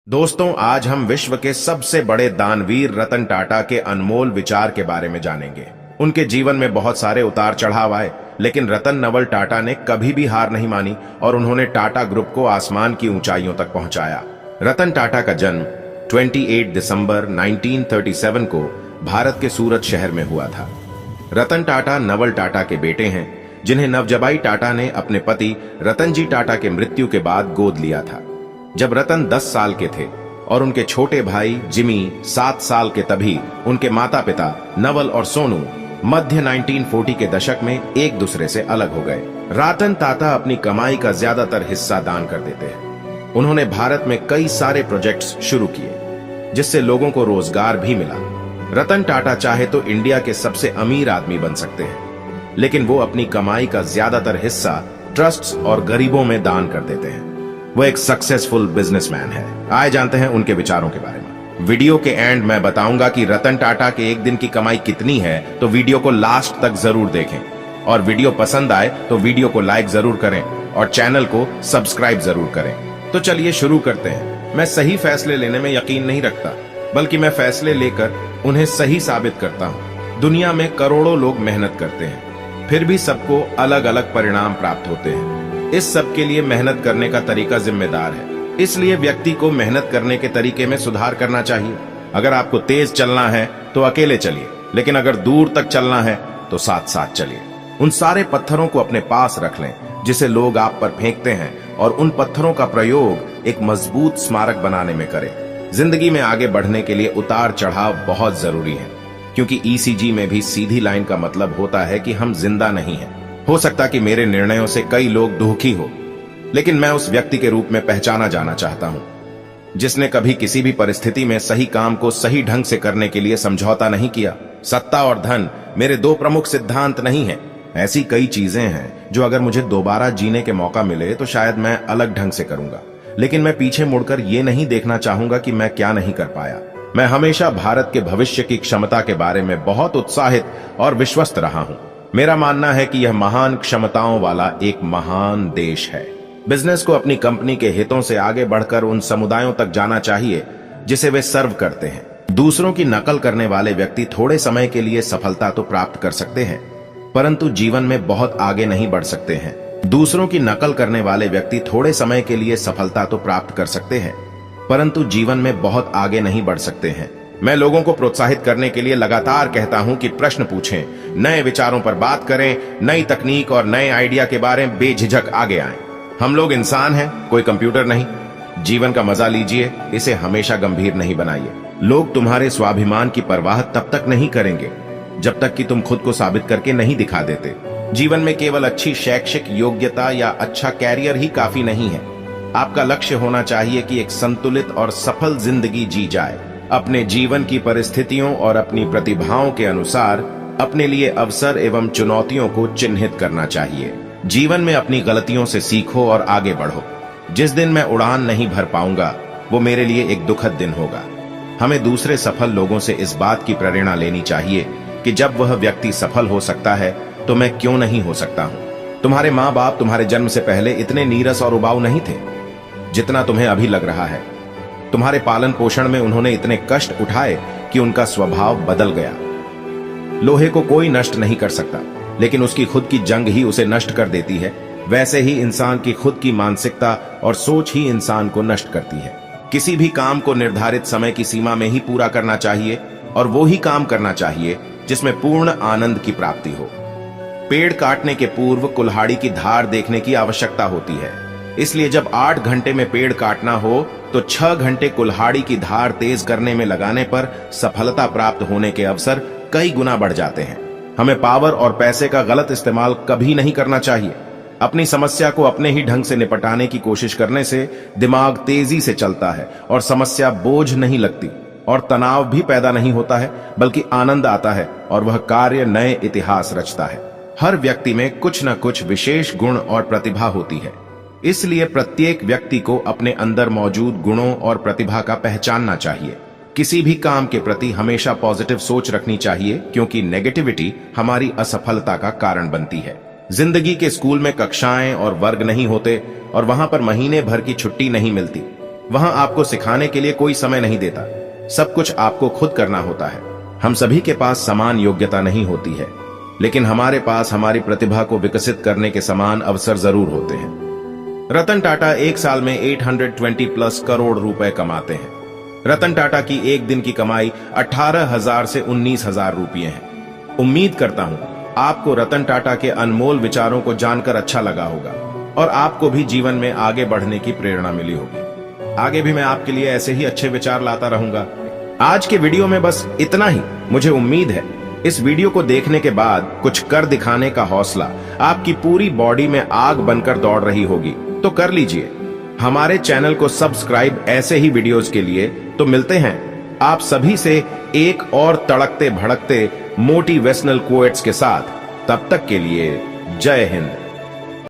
दोस्तों, आज हम विश्व के सबसे बड़े दानवीर रतन टाटा के अनमोल विचार के बारे में जानेंगे। उनके जीवन में बहुत सारे उतार चढ़ाव आए, लेकिन रतन नवल टाटा ने कभी भी हार नहीं मानी और उन्होंने टाटा ग्रुप को आसमान की ऊंचाइयों तक पहुंचाया। रतन टाटा का जन्म 28 दिसंबर 1937 को भारत के सूरत शहर में हुआ था। रतन टाटा नवल टाटा के बेटे हैं, जिन्हें नवजबाई टाटा ने अपने पति रतनजी टाटा के मृत्यु के बाद गोद लिया था। जब रतन 10 साल के थे और उनके छोटे भाई जिमी 7 साल के, तभी उनके माता पिता नवल और सोनू मध्य 1940 के दशक में एक दूसरे से अलग हो गए। रतन टाटा अपनी कमाई का ज्यादातर हिस्सा दान कर देते हैं। उन्होंने भारत में कई सारे प्रोजेक्ट्स शुरू किए, जिससे लोगों को रोजगार भी मिला। रतन टाटा चाहे तो इंडिया के सबसे अमीर आदमी बन सकते हैं, लेकिन वो अपनी कमाई का ज्यादातर हिस्सा ट्रस्ट्स और गरीबों में दान कर देते हैं। वो एक सक्सेसफुल बिजनेसमैन है। आए जानते हैं उनके विचारों के बारे में। वीडियो के एंड मैं बताऊंगा कि रतन टाटा के एक दिन की कमाई कितनी है, तो वीडियो को लास्ट तक जरूर देखें। और वीडियो पसंद आए तो वीडियो को लाइक जरूर करें और चैनल को सब्सक्राइब जरूर करें। तो चलिए शुरू करते हैं। मैं सही फैसले लेने में यकीन नहीं रखता, बल्कि मैं फैसले लेकर उन्हें सही साबित करता हूँ। दुनिया में करोड़ों लोग मेहनत करते हैं, फिर भी सबको अलग अलग परिणाम प्राप्त होते हैं। इस सब के लिए मेहनत करने का तरीका जिम्मेदार है, इसलिए व्यक्ति को मेहनत करने के तरीके में सुधार करना चाहिए। अगर आपको तेज चलना है तो अकेले चलिए, लेकिन अगर दूर तक चलना है तो साथ साथ चलिए। उन सारे पत्थरों को अपने पास रख लें जिसे लोग आप पर फेंकते हैं, और उन पत्थरों का प्रयोग एक मजबूत स्मारक बनाने में करें। जिंदगी में आगे बढ़ने के लिए उतार चढ़ाव बहुत जरूरी है, क्योंकि ईसीजी में भी सीधी लाइन का मतलब होता है कि हम जिंदा नहीं हैं। हो सकता कि मेरे निर्णयों से कई लोग दुखी हो, लेकिन मैं उस व्यक्ति के रूप में पहचाना जाना चाहता हूं, जिसने कभी किसी भी परिस्थिति में सही काम को सही ढंग से करने के लिए समझौता नहीं किया। सत्ता और धन मेरे दो प्रमुख सिद्धांत नहीं है। ऐसी कई चीजें हैं जो अगर मुझे दोबारा जीने के मौका मिले तो शायद मैं अलग ढंग से करूंगा, लेकिन मैं पीछे मुड़कर ये नहीं देखना चाहूंगा कि मैं क्या नहीं कर पाया। मैं हमेशा भारत के भविष्य की क्षमता के बारे में बहुत उत्साहित और विश्वस्त रहा हूं। मेरा मानना है कि यह महान क्षमताओं वाला एक महान देश है। बिजनेस को अपनी कंपनी के हितों से आगे बढ़कर उन समुदायों तक जाना चाहिए जिसे वे सर्व करते हैं। दूसरों की नकल करने वाले व्यक्ति थोड़े समय के लिए सफलता तो प्राप्त कर सकते हैं, परंतु जीवन में बहुत आगे नहीं बढ़ सकते हैं। दूसरों की नकल करने वाले व्यक्ति थोड़े समय के लिए सफलता तो प्राप्त कर सकते हैं, परंतु जीवन में बहुत आगे नहीं बढ़ सकते हैं। मैं लोगों को प्रोत्साहित करने के लिए लगातार कहता हूं कि प्रश्न पूछें, नए विचारों पर बात करें, नई तकनीक और नए आइडिया के बारे में बेझिझक आगे आएं। हम लोग इंसान हैं, कोई कंप्यूटर नहीं। जीवन का मजा लीजिए, इसे हमेशा गंभीर नहीं बनाइए। लोग तुम्हारे स्वाभिमान की परवाह तब तक नहीं करेंगे जब तक कि तुम खुद को साबित करके नहीं दिखा देते। जीवन में केवल अच्छी शैक्षिक योग्यता या अच्छा कैरियर ही काफी नहीं है। आपका लक्ष्य होना चाहिए कि एक संतुलित और सफल जिंदगी जी जाए। अपने जीवन की परिस्थितियों और अपनी प्रतिभाओं के अनुसार अपने लिए अवसर एवं चुनौतियों को चिन्हित करना चाहिए। जीवन में अपनी गलतियों से सीखो और आगे बढ़ो। जिस दिन मैं उड़ान नहीं भर पाऊंगा, वो मेरे लिए एक दुखद दिन होगा। हमें दूसरे सफल लोगों से इस बात की प्रेरणा लेनी चाहिए कि जब वह व्यक्ति सफल हो सकता है तो मैं क्यों नहीं हो सकता हूं। तुम्हारे माँ बाप तुम्हारे जन्म से पहले इतने नीरस और उबाऊ नहीं थे जितना तुम्हें अभी लग रहा है। तुम्हारे पालन पोषण में उन्होंने इतने कष्ट उठाए कि उनका स्वभाव बदल गया। लोहे को कोई नष्ट नहीं कर सकता, लेकिन उसकी खुद की जंग ही उसे नष्ट कर देती है। वैसे ही इंसान की खुद की मानसिकता और सोच ही इंसान को नष्ट करती है। किसी भी काम को निर्धारित समय की सीमा में ही पूरा करना चाहिए, और वो ही काम करना चाहिए जिसमें पूर्ण आनंद की प्राप्ति हो। पेड़ काटने के पूर्व कुल्हाड़ी की धार देखने की आवश्यकता होती है, इसलिए जब 8 घंटे में पेड़ काटना हो तो 6 घंटे कुल्हाड़ी की धार तेज करने में लगाने पर सफलता प्राप्त होने के अवसर कई गुना बढ़ जाते हैं। हमें पावर और पैसे का गलत इस्तेमाल कभी नहीं करना चाहिए। अपनी समस्या को अपने ही ढंग से निपटाने की कोशिश करने से दिमाग तेजी से चलता है और समस्या बोझ नहीं लगती, और तनाव भी पैदा नहीं होता है, बल्कि आनंद आता है और वह कार्य नए इतिहास रचता है। हर व्यक्ति में कुछ न कुछ विशेष गुण और प्रतिभा होती है, इसलिए प्रत्येक व्यक्ति को अपने अंदर मौजूद गुणों और प्रतिभा का पहचानना चाहिए। किसी भी काम के प्रति हमेशा पॉजिटिव सोच रखनी चाहिए, क्योंकि नेगेटिविटी हमारी असफलता का कारण बनती है। जिंदगी के स्कूल में कक्षाएं और वर्ग नहीं होते, और वहां पर महीने भर की छुट्टी नहीं मिलती। वहां आपको सिखाने के लिए कोई समय नहीं देता, सब कुछ आपको खुद करना होता है। हम सभी के पास समान योग्यता नहीं होती है, लेकिन हमारे पास हमारी प्रतिभा को विकसित करने के समान अवसर जरूर होते हैं। रतन टाटा एक साल में 820 प्लस करोड़ रुपए कमाते हैं। रतन टाटा की एक दिन की कमाई 18,000 से 19,000 रुपये है। उम्मीद करता हूं आपको रतन टाटा के अनमोल विचारों को जानकर अच्छा लगा होगा और आपको भी जीवन में आगे बढ़ने की प्रेरणा मिली होगी। आगे भी मैं आपके लिए ऐसे ही अच्छे विचार लाता रहूंगा। आज के वीडियो में बस इतना ही। मुझे उम्मीद है इस वीडियो को देखने के बाद कुछ कर दिखाने का हौसला आपकी पूरी बॉडी में आग बनकर दौड़ रही होगी, तो कर लीजिए। हमारे चैनल को सब्सक्राइब ऐसे ही वीडियोस के लिए। तो मिलते हैं आप सभी से एक और तड़कते भड़कते मोटिवेशनल कोट्स के साथ। तब तक के लिए जय हिंद।